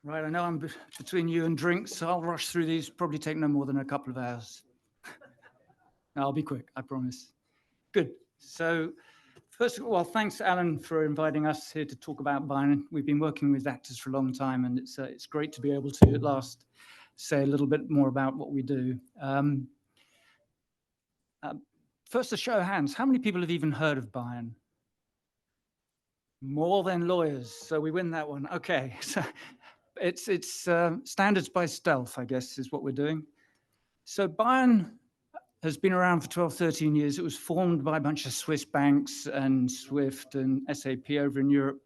Right, I know I'm between you and drinks, so I'll rush through these, probably take no more than a couple of hours. No, I'll be quick, I promise. Good. So first of all, thanks, Alan, for inviting us here to talk about BIAN. We've been working with ACTUS for a long time, and it's great to be able to, at last, say a little bit more about what we do. First, a show of hands. How many people have even heard of BIAN? More than lawyers, so we win that one. Okay, so it's standards by stealth, I guess, is what we're doing. So BIAN has been around for 12, 13 years. It was formed by a bunch of Swiss banks and Swift and SAP over in Europe.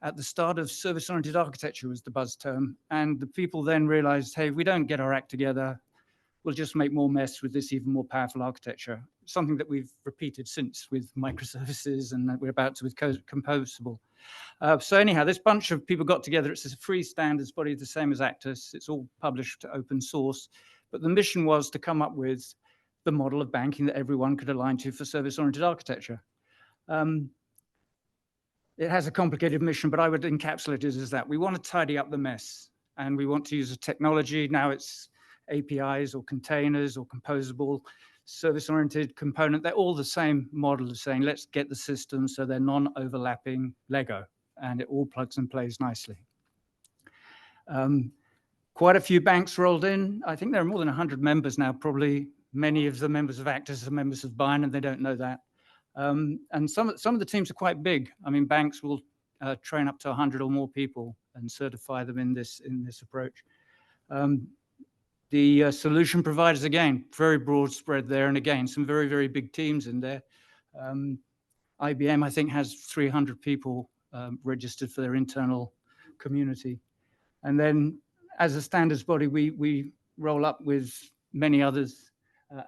At the start of service-oriented architecture was the buzz term. And the people then realized, hey, if we don't get our act together, we'll just make more mess with this even more powerful architecture. Something that we've repeated since with microservices, and that we're about to with composable. So anyhow, this bunch of people got together. It's a free standards body, the same as ACTUS. It's all published open source. But the mission was to come up with the model of banking that everyone could align to for service-oriented architecture. It has a complicated mission, but I would encapsulate it as that. We want to tidy up the mess, and we want to use a technology. Now it's APIs or containers or composable, service-oriented component. They're all the same model of saying, let's get the system so they're non-overlapping Lego, and it all plugs and plays nicely. Quite a few banks rolled in. I think there are more than 100 members now, probably. Many of the members of ACTUS are members of BIAN, and they don't know that. And some of the teams are quite big. I mean, banks will train up to 100 or more people and certify them in this approach. The solution providers, again, very broad spread there. And again, some very, very big teams in there. IBM, I think, has 300 people registered for their internal community. And then as a standards body, we roll up with many others.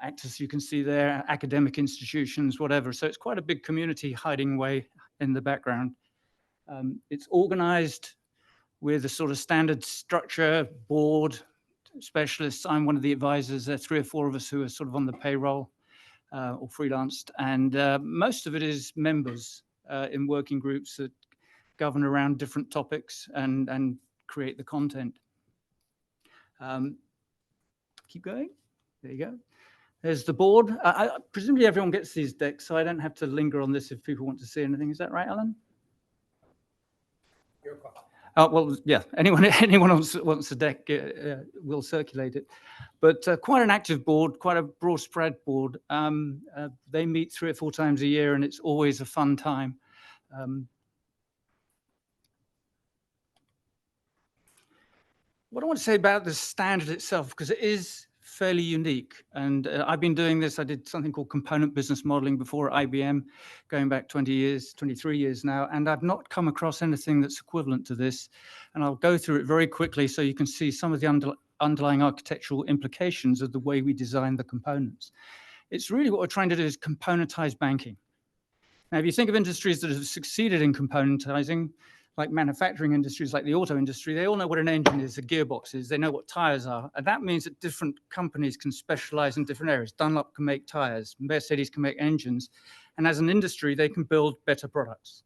ACTUS, you can see there, academic institutions, whatever. So it's quite a big community hiding away in the background. It's organized with a sort of standard structure, board, specialists. I'm one of the advisors. There are 3 or 4 of us who are sort of on the payroll or freelanced. And most of it is members in working groups that govern around different topics and create the content. Keep going. There you go. There's the board. Presumably everyone gets these decks, so I don't have to linger on this if people want to see anything. Is that right, Alan? Your call. Oh, well, yeah, anyone wants a deck, we'll circulate it. But quite an active board, quite a broad spread board. They meet 3 or 4 times a year, and it's always a fun time. What I want to say about the standard itself, because it is fairly unique. And I've been doing this. I did something called component business modeling before at IBM, going back 20 years, 23 years now. And I've not come across anything that's equivalent to this. And I'll go through it very quickly so you can see some of the underlying architectural implications of the way we design the components. It's really what we're trying to do is componentize banking. Now, if you think of industries that have succeeded in componentizing, like manufacturing industries, like the auto industry, they all know what an engine is, a gearbox is, they know what tires are. And that means that different companies can specialize in different areas. Dunlop can make tires, Mercedes can make engines. And as an industry, they can build better products.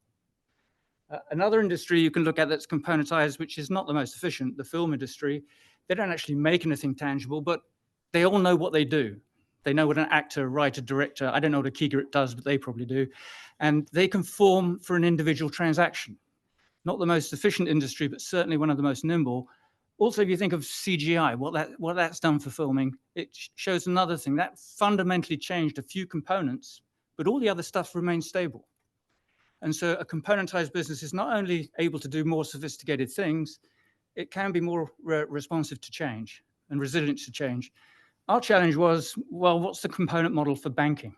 Another industry you can look at that's componentized, which is not the most efficient, the film industry, they don't actually make anything tangible, but they all know what they do. They know what an actor, writer, director, I don't know what a key grip does, but they probably do. And they can form for an individual transaction. Not the most efficient industry, but certainly one of the most nimble. Also, if you think of CGI, what that's done for filming, it shows another thing. That fundamentally changed a few components, but all the other stuff remains stable. And so a componentized business is not only able to do more sophisticated things, it can be more responsive to change and resilient to change. Our challenge was, well, what's the component model for banking?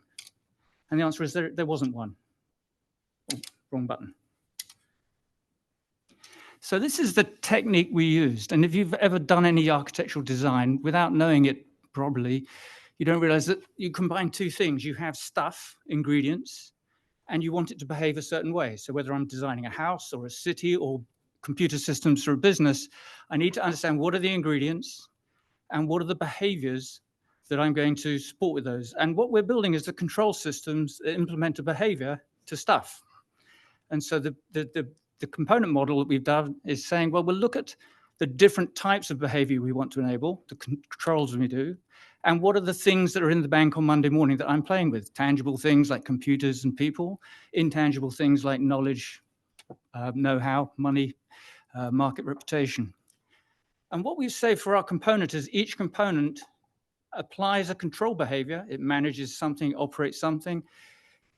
And the answer is there wasn't one. Oh, wrong button. So this is the technique we used. And if you've ever done any architectural design without knowing it probably, you don't realize that you combine 2 things. You have stuff, ingredients, and you want it to behave a certain way. So whether I'm designing a house or a city or computer systems for a business, I need to understand what are the ingredients and what are the behaviors that I'm going to support with those. And what we're building is the control systems that implement a behavior to stuff. And so the component model that we've done is saying, well, we'll look at the different types of behavior we want to enable, the controls we do, and what are the things that are in the bank on Monday morning that I'm playing with? Tangible things like computers and people, intangible things like knowledge, know-how, money, market reputation. And what we say for our component is each component applies a control behavior. It manages something, operates something.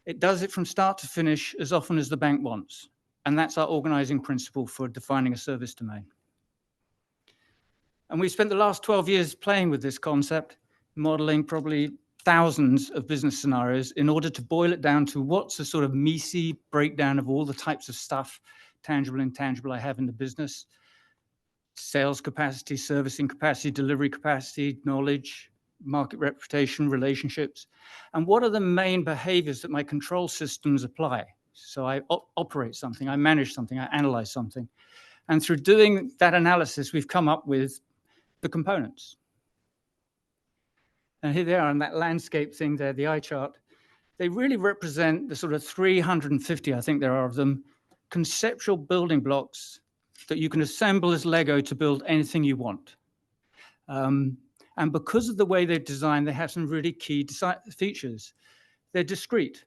It does it from start to finish as often as the bank wants. And that's our organizing principle for defining a service domain. And we spent the last 12 years playing with this concept, modeling probably thousands of business scenarios in order to boil it down to what's a sort of MECE breakdown of all the types of stuff, tangible, intangible, I have in the business. Sales capacity, servicing capacity, delivery capacity, knowledge, market reputation, relationships. And what are the main behaviors that my control systems apply? So I operate something, I manage something, I analyze something. And through doing that analysis, we've come up with the components. And here they are in that landscape thing there, the eye chart. They really represent the sort of 350, I think there are of them, conceptual building blocks that you can assemble as Lego to build anything you want. And because of the way they're designed, they have some really key features. They're discrete.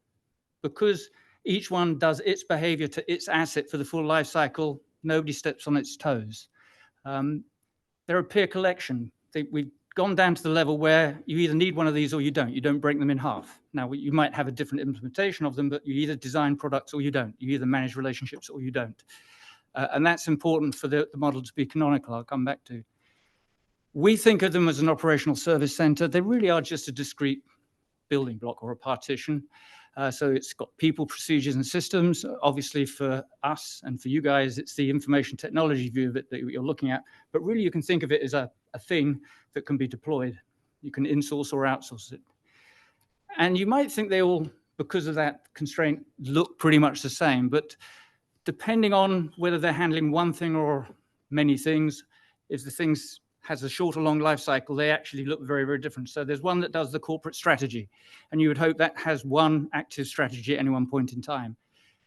Because each one does its behavior to its asset for the full life cycle, nobody steps on its toes. They're a peer collection. We've gone down to the level where you either need one of these or you don't. You don't break them in half. Now, you might have a different implementation of them, but you either design products or you don't. You either manage relationships or you don't. And that's important for the model to be canonical, I'll come back to. We think of them as an operational service center. They really are just a discrete building block or a partition. So it's got people, procedures, and systems. Obviously, for us and for you guys, it's the information technology view of it that you're looking at. But really, you can think of it as a thing that can be deployed. You can insource or outsource it. And you might think they all, because of that constraint, look pretty much the same. But depending on whether they're handling one thing or many things, if the things has a short or long life cycle, they actually look very, very different. So there's one that does the corporate strategy, and you would hope that has one active strategy at any one point in time.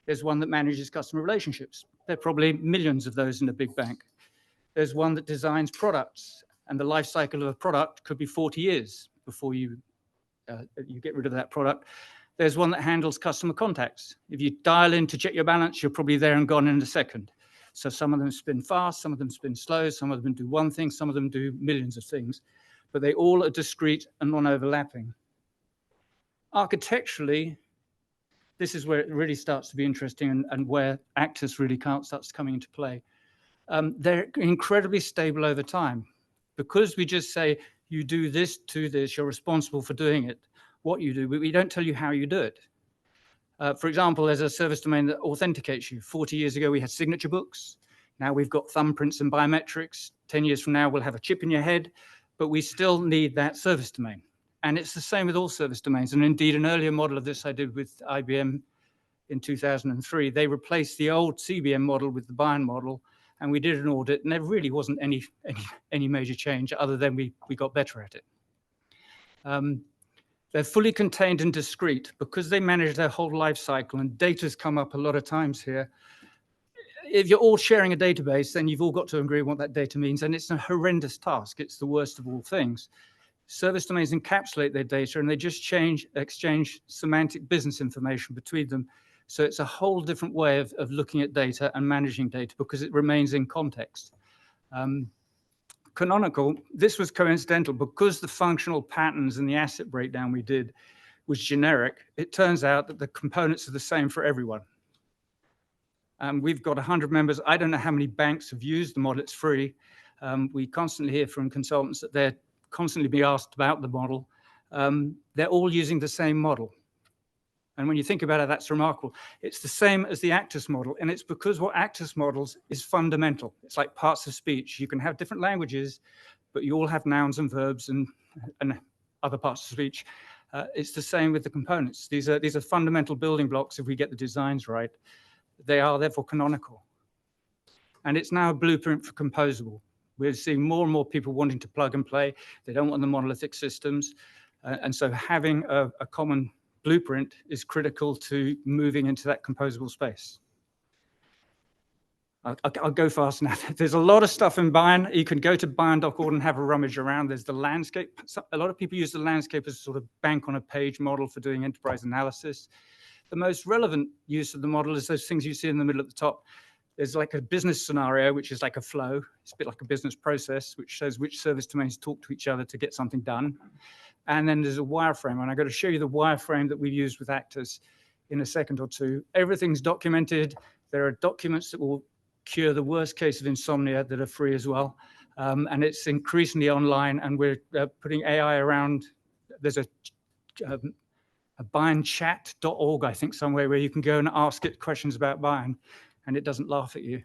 There's one that manages customer relationships. There are probably millions of those in a big bank. There's one that designs products, and the life cycle of a product could be 40 years before you get rid of that product. There's one that handles customer contacts. If you dial in to check your balance, you're probably there and gone in a second. So some of them spin fast, some of them spin slow, some of them do one thing, some of them do millions of things, but they all are discrete and non-overlapping. Architecturally, this is where it really starts to be interesting and where ACTUS really starts coming into play. They're incredibly stable over time. Because we just say, you do this to this, you're responsible for doing it, what you do, but we don't tell you how you do it. For example, there's a service domain that authenticates you. 40 years ago, we had signature books. Now we've got thumbprints and biometrics. 10 years from now, we'll have a chip in your head, but we still need that service domain. And it's the same with all service domains. And indeed, an earlier model of this I did with IBM in 2003. They replaced the old CBM model with the BIAN model, and we did an audit, and there really wasn't any major change other than we got better at it. They're fully contained and discrete because they manage their whole life cycle, and data's come up a lot of times here. If you're all sharing a database, then you've all got to agree what that data means, and it's a horrendous task. It's the worst of all things. Service domains encapsulate their data, and they just exchange semantic business information between them. So it's a whole different way of looking at data and managing data because it remains in context. Canonical, this was coincidental because the functional patterns and the asset breakdown we did was generic. It turns out that the components are the same for everyone. We've got 100 members. I don't know how many banks have used the model. It's free. We constantly hear from consultants that they're constantly being asked about the model. They're all using the same model. And when you think about it, that's remarkable. It's the same as the ACTUS model, and it's because what ACTUS models is fundamental. It's like parts of speech. You can have different languages, but you all have nouns and verbs and other parts of speech. It's the same with the components. These are fundamental building blocks if we get the designs right. They are therefore canonical. And it's now a blueprint for composable. We're seeing more and more people wanting to plug and play. They don't want the monolithic systems. And so having a common blueprint is critical to moving into that composable space. I'll go fast now. There's a lot of stuff in BIAN. You can go to bian.org and have a rummage around. There's the landscape. A lot of people use the landscape as a sort of bank on a page model for doing enterprise analysis. The most relevant use of the model is those things you see in the middle at the top. There's like a business scenario, which is like a flow. It's a bit like a business process, which shows which service domains talk to each other to get something done. And then there's a wireframe, and I'm going to show you the wireframe that we've used with ACTUS in a second or two. Everything's documented. There are documents that will cure the worst case of insomnia that are free as well. And it's increasingly online, and we're putting AI around. There's a bianchat.org, I think, somewhere where you can go and ask it questions about BIAN, and it doesn't laugh at you.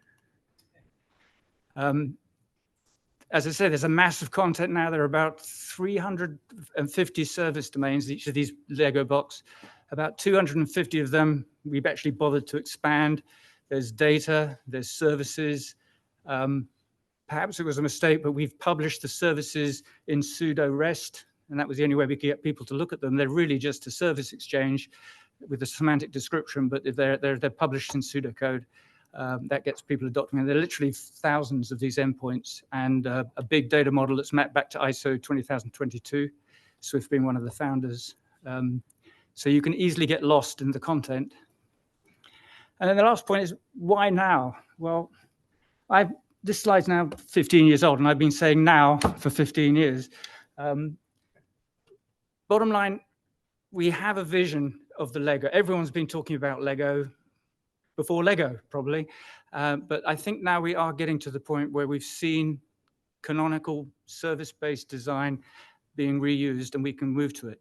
As I said, there's a massive content now. There are about 350 service domains, each of these Lego blocks. About 250 of them we've actually bothered to expand. There's data, there's services. Perhaps it was a mistake, but we've published the services in pseudo REST, and that was the only way we could get people to look at them. They're really just a service exchange with a semantic description, but if they're published in pseudocode. That gets people to document. There are literally thousands of these endpoints, and a big data model that's mapped back to ISO 20022, Swift being one of the founders. So you can easily get lost in the content. And then the last point is, why now? Well, this slide's now 15 years old, and I've been saying now for 15 years. Bottom line, we have a vision of the Lego. Everyone's been talking about Lego before Lego, probably. But I think now we are getting to the point where we've seen canonical service-based design being reused, and we can move to it.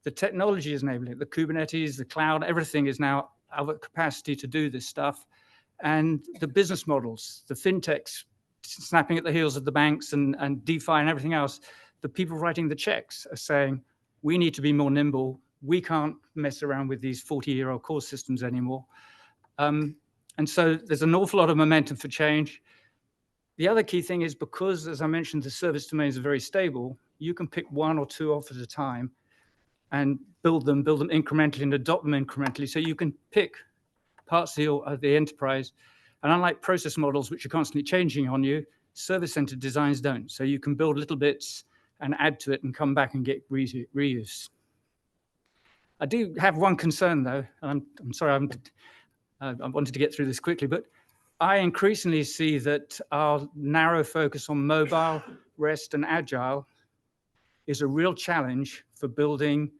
The technology is enabling it. The Kubernetes, the cloud, everything is now of a capacity to do this stuff. And the business models, the fintechs snapping at the heels of the banks and DeFi and everything else, the people writing the checks are saying, we need to be more nimble. We can't mess around with these 40-year-old core systems anymore. And so there's an awful lot of momentum for change. The other key thing is, because, as I mentioned, the service domains are very stable, you can pick one or two off at a time and build them incrementally and adopt them incrementally. So you can pick parts of the enterprise. And unlike process models, which are constantly changing on you, service-centered designs don't. So you can build little bits and add to it and come back and get reuse. I do have one concern, though. I'm sorry, I wanted to get through this quickly, but I increasingly see that our narrow focus on mobile, REST, and agile is a real challenge for building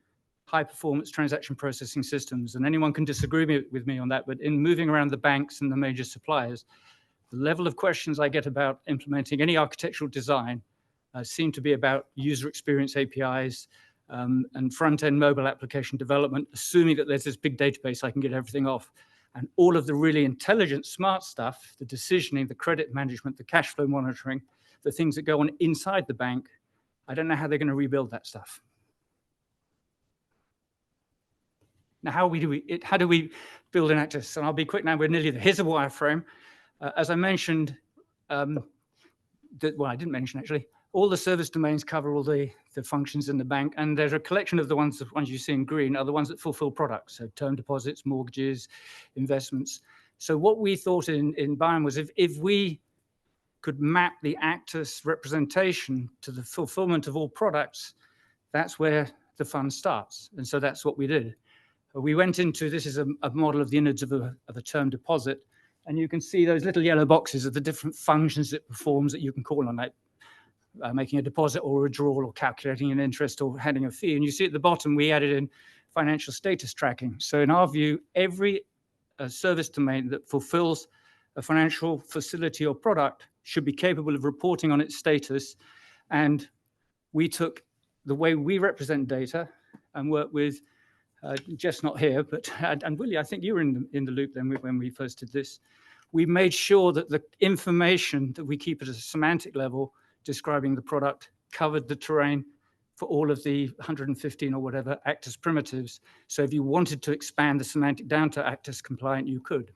high-performance transaction processing systems. And anyone can disagree with me on that, but in moving around the banks and the major suppliers, the level of questions I get about implementing any architectural design seem to be about user experience APIs and front-end mobile application development, assuming that there's this big database I can get everything off. And all of the really intelligent, smart stuff, the decisioning, the credit management, the cash flow monitoring, the things that go on inside the bank, I don't know how they're going to rebuild that stuff. Now, how do we build an ACTUS? And I'll be quick now, we're nearly there. Here's a wireframe. As I mentioned, well, I didn't mention actually, all the service domains cover all the functions in the bank, and there's a collection of the ones you see in green are the ones that fulfill products, so term deposits, mortgages, investments. So what we thought in BIAN was if we could map the ACTUS representation to the fulfillment of all products, that's where the fun starts. And so that's what we did. We went into, this is a model of the innards of a term deposit, and you can see those little yellow boxes of the different functions it performs that you can call on, like making a deposit or a withdrawal or calculating an interest or handing a fee. And you see at the bottom, we added in financial status tracking. So in our view, every service domain that fulfills a financial facility or product should be capable of reporting on its status. And we took the way we represent data and worked with Jeff's not here, but and Willie, I think you were in the loop then when we first did this. We made sure that the information that we keep at a semantic level describing the product covered the terrain for all of the 115 or whatever ACTUS primitives. So if you wanted to expand the semantic down to ACTUS compliant, you could.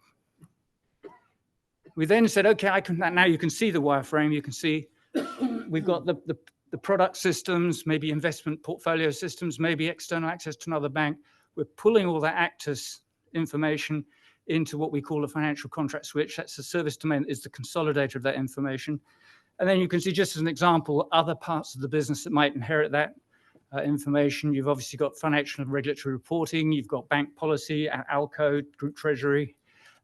We then said, okay, now you can see the wireframe. You can see we've got the product systems, maybe investment portfolio systems, maybe external access to another bank. We're pulling all that ACTUS information into what we call a financial contract switch. That's the service domain, is the consolidator of that information. And then you can see, just as an example, other parts of the business that might inherit that information. You've obviously got financial and regulatory reporting. You've got bank policy, ALCO, group treasury.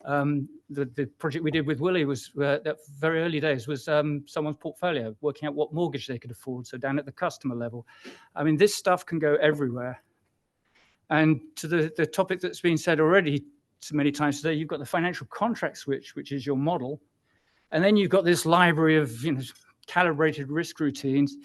The project we did with Willie was, at very early days, was someone's portfolio, working out what mortgage they could afford, so down at the customer level. I mean, this stuff can go everywhere. And to the topic that's been said already so many times today, you've got the financial contract switch, which is your model. And then you've got this library of calibrated risk routines,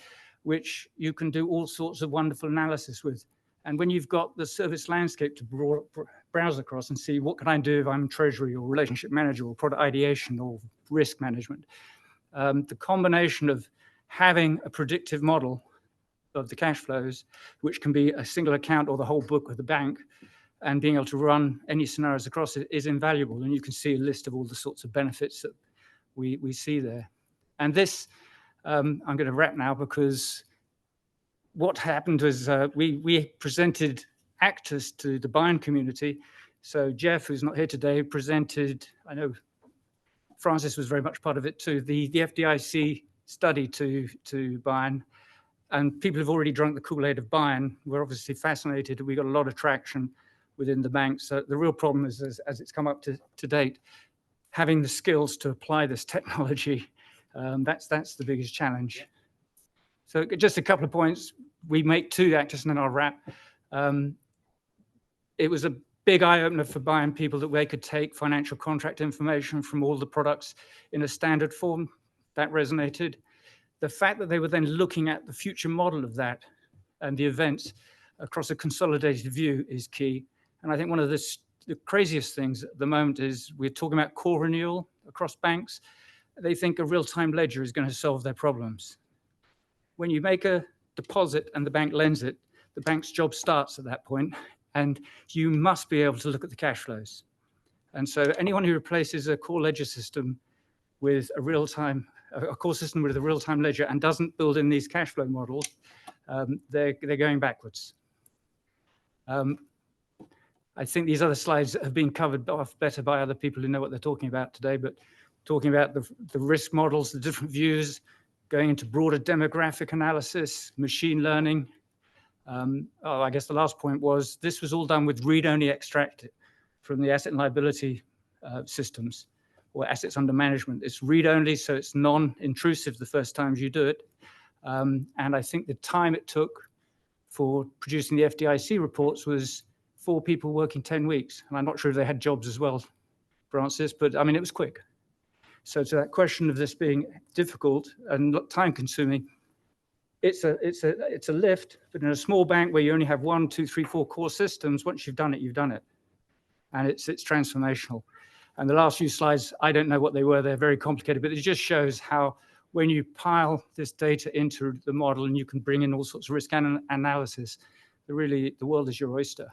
which you can do all sorts of wonderful analysis with. And when you've got the service landscape to browse across and see what can I do if I'm treasury or relationship manager or product ideation or risk management, the combination of having a predictive model of the cash flows, which can be a single account or the whole book of the bank, and being able to run any scenarios across it is invaluable. And you can see a list of all the sorts of benefits that we see there. And this, I'm going to wrap now, because what happened was we presented ACTUS to the BIAN community. So Jeff, who's not here today, presented, I know Francis was very much part of it too, the FDIC study to BIAN. And people have already drunk the Kool-Aid of BIAN. We're obviously fascinated. We got a lot of traction within the bank. So the real problem is, as it's come up to date, having the skills to apply this technology. That's the biggest challenge. So just a couple of points. We make two ACTUS and then I'll wrap. It was a big eye-opener for BIAN people that they could take financial contract information from all the products in a standard form. That resonated. The fact that they were then looking at the future model of that and the events across a consolidated view is key. And I think one of the craziest things at the moment is we're talking about core renewal across banks. They think a real-time ledger is going to solve their problems. When you make a deposit and the bank lends it, the bank's job starts at that point, and you must be able to look at the cash flows. And so anyone who replaces a core ledger system with a core system with a real-time ledger and doesn't build in these cash flow models, they're going backwards. I think these other slides have been covered off better by other people who know what they're talking about today, but talking about the risk models, the different views, going into broader demographic analysis, machine learning. I guess the last point was this was all done with read-only extract from the asset and liability systems or assets under management. It's read-only, so it's non-intrusive the first times you do it. And I think the time it took for producing the FDIC reports was 4 people working 10 weeks. And I'm not sure if they had jobs as well, Francis, but I mean, it was quick. So to that question of this being difficult and time consuming, it's a lift, but in a small bank where you only have 1, 2, 3, 4 core systems, once you've done it, you've done it. And it's transformational. And the last few slides, I don't know what they were, they're very complicated, but it just shows how when you pile this data into the model and you can bring in all sorts of risk analysis, the world is your oyster.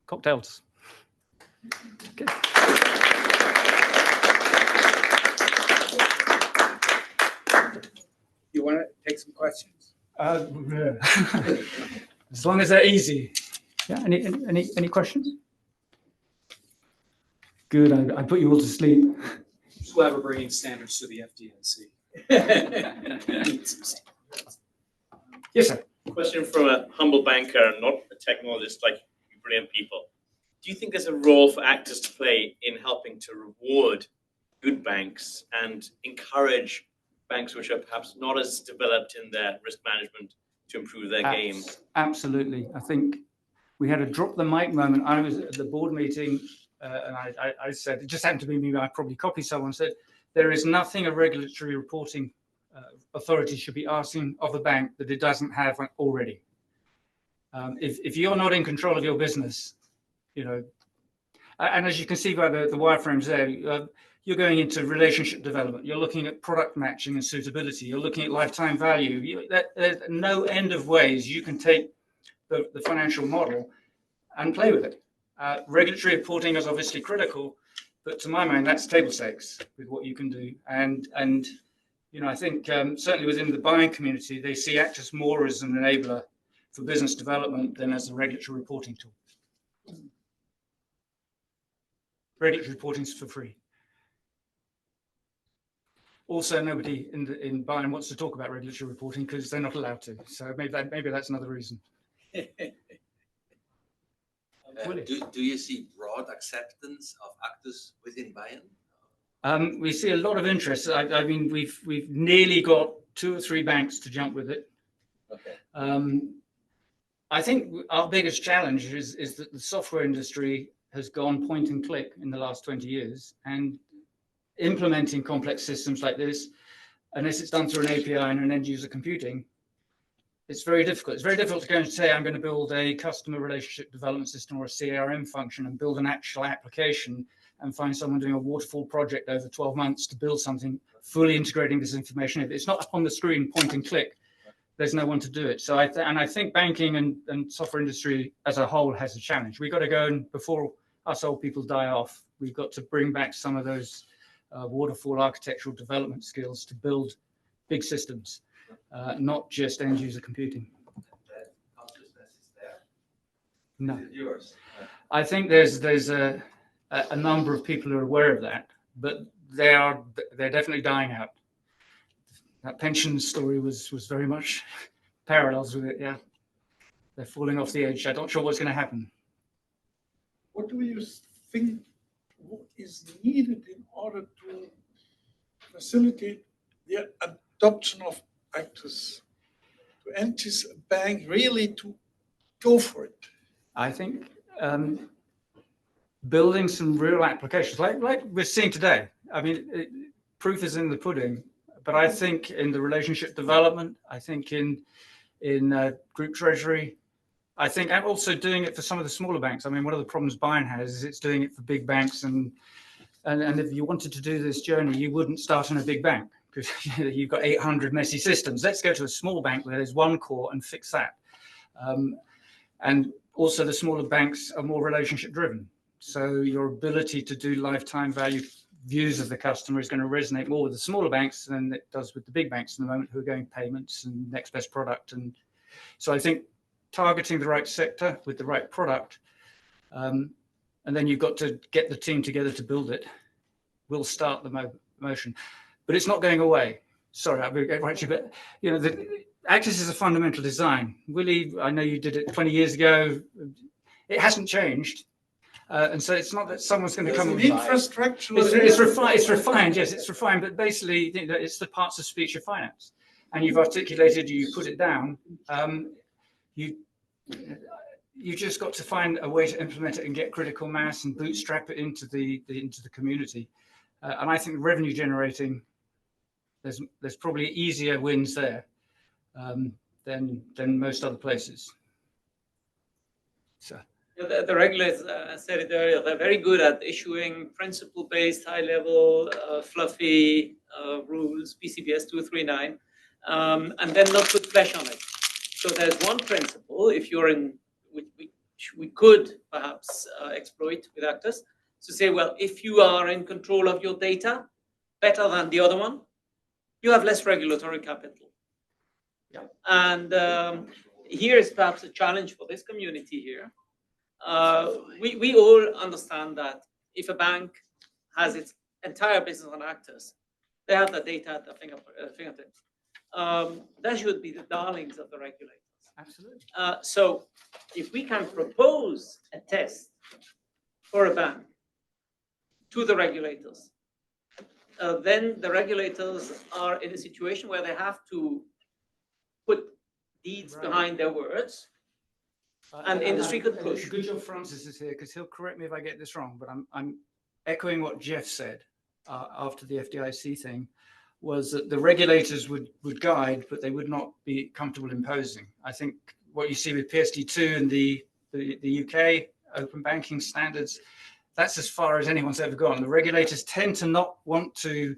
Cocktails. Okay. You want to take some questions? As long as they're easy. Yeah. Any questions? Good. I put you all to sleep. We'll have a bringing standards to the FDIC. Yes, sir. Question from a humble banker, not a technologist like you brilliant people. Do you think there's a role for ACTUS to play in helping to reward good banks and encourage banks which are perhaps not as developed in their risk management to improve their game? Absolutely. I think we had a drop the mic moment. I was at the board meeting and I said, it just happened to be me, I probably copied someone, said, there is nothing a regulatory reporting authority should be asking of a bank that it doesn't have already. If you're not in control of your business, you know, and as you can see by the wireframes there, you're going into relationship development. You're looking at product matching and suitability. You're looking at lifetime value. There's no end of ways you can take the financial model and play with it. Regulatory reporting is obviously critical, but to my mind, that's table stakes with what you can do. And you know, I think certainly within the buying community, they see ACTUS more as an enabler for business development than as a regulatory reporting tool. Regulatory reporting is for free. Also, nobody in BIAN wants to talk about regulatory reporting because they're not allowed to. So maybe that's another reason. Do you see broad acceptance of ACTUS within BIAN? We see a lot of interest. I mean, we've nearly got 2 or 3 banks to jump with it. Okay. I think our biggest challenge is that the software industry has gone point and click in the last 20 years, and implementing complex systems like this, unless it's done through an API and an end user computing, it's very difficult. It's very difficult to go and say, I'm going to build a customer relationship development system or a CRM function and build an actual application and find someone doing a waterfall project over 12 months to build something fully integrating this information. If it's not up on the screen, point and click, there's no one to do it. So I think banking and software industry as a whole has a challenge. We've got to go and, before us old people die off, we've got to bring back some of those waterfall architectural development skills to build big systems, not just end user computing. That consciousness is there. No, Is it yours? I think there's a number of people who are aware of that, but they're definitely dying out. That pension story was very much parallels with it. Yeah, they're falling off the edge. I'm not sure what's going to happen. What do you think is needed in order to facilitate the adoption of ACTUS, to entice a bank really to go for it? I think building some real applications, like we're seeing today. I mean, proof is in the pudding. But I think in the relationship development, I think in group treasury, I think I'm also doing it for some of the smaller banks. I mean, one of the problems BIAN has is it's doing it for big banks, and if you wanted to do this journey, you wouldn't start in a big bank because you've got 800 messy systems. Let's go to a small bank where there's one core and fix that. And also the smaller banks are more relationship driven. So your ability to do lifetime value views of the customer is going to resonate more with the smaller banks than it does with the big banks in the moment who are going payments and next best product. And so I think targeting the right sector with the right product, and then you've got to get the team together to build it, will start the motion. But it's not going away. Sorry, I'll get right to you, but you know, the ACTUS is a fundamental design. Willie, I know you did it 20 years ago. It hasn't changed. And so it's not that someone's going to come There's with an infrastructure. it's refined, yes, it's refined, but basically it's the parts of speech of finance. And you've articulated, you put it down, you just got to find a way to implement it and get critical mass and bootstrap it into the community. And I think revenue generating, there's probably easier wins there than most other places. So. The regulators, I said it earlier, they're very good at issuing principle-based, high-level, fluffy rules, PCBS 239, and then not put flesh on it. So there's one principle, if you're in, which we could perhaps exploit with ACTUS, to say, well, if you are in control of your data better than the other one, you have less regulatory capital. Yeah. And here is perhaps a challenge for this community here. We all understand that if a bank has its entire business on ACTUS, they have the data at their fingertips. That should be the darlings of the regulators. Absolutely. So if we can propose a test for a bank to the regulators, then the regulators are in a situation where they have to put deeds behind their words. And industry could push. Good job Francis is here because he'll correct me if I get this wrong, but I'm echoing what Jeff said after the FDIC thing, was that the regulators would guide, but they would not be comfortable imposing. I think what you see with PSD2 and the UK open banking standards, that's as far as anyone's ever gone. The regulators tend to not want to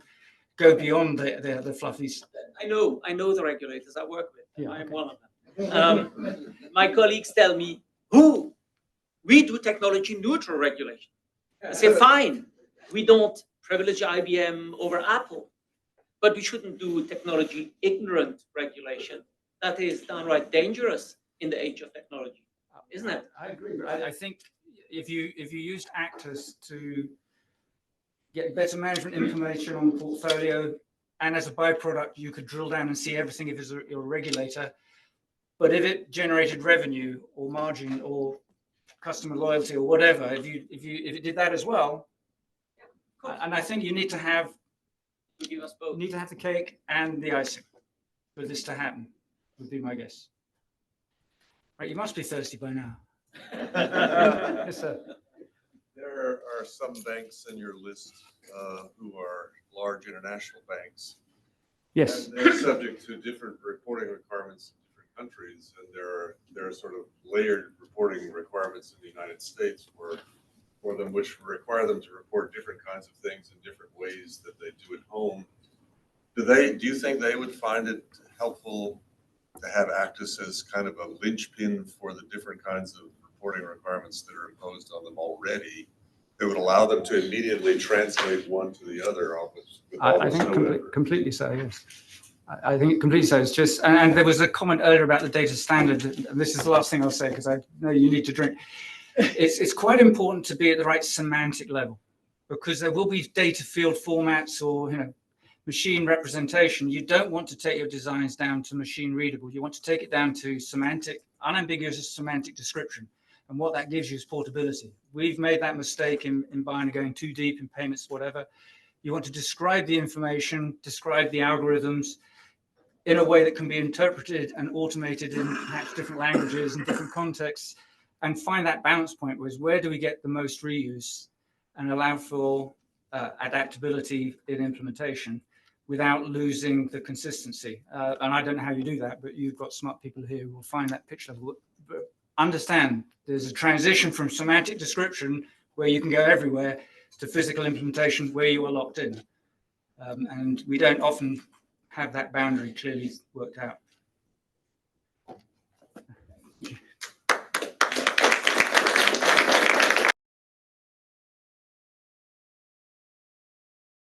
go beyond the fluffies. I know the regulators I work with. Yeah, I'm okay. one of them. My colleagues tell me, we do technology neutral regulation. I say, fine, we don't privilege IBM over Apple, but we shouldn't do technology ignorant regulation. That is downright dangerous in the age of technology, isn't it? I agree. I think if you used ACTUS to get better management information on the portfolio, and as a byproduct, you could drill down and see everything if you're a regulator. But if it generated revenue or margin or customer loyalty or whatever, if it did that as well, and I think you need to have Give us both. the cake and the icing for this to happen, would be my guess. Right, you must be thirsty by now. Yes, sir. There are some banks in your list who are large international banks. Yes. And they're subject to different reporting requirements in different countries, and there are sort of layered reporting requirements in the United States for them, which require them to report different kinds of things in different ways that they do at home. Do you think they would find it helpful to have ACTUS as kind of a linchpin for the different kinds of reporting requirements that are imposed on them already, that would allow them to immediately translate one to the other? I think completely so, yes. I think completely so. It's just, and there was a comment earlier about the data standard, and this is the last thing I'll say because I know you need to drink. It's quite important to be at the right semantic level, because there will be data field formats or machine representation. You don't want to take your designs down to machine readable. You want to take it down to semantic, unambiguous semantic description. And what that gives you is portability. We've made that mistake in BIAN, going too deep in payments, whatever. You want to describe the information, describe the algorithms in a way that can be interpreted and automated in perhaps different languages and different contexts, and find that balance point was where do we get the most reuse and allow for adaptability in implementation without losing the consistency. And I don't know how you do that, but you've got smart people here who will find that pitch level. But understand there's a transition from semantic description where you can go everywhere to physical implementation where you are locked in. And we don't often have that boundary clearly worked out.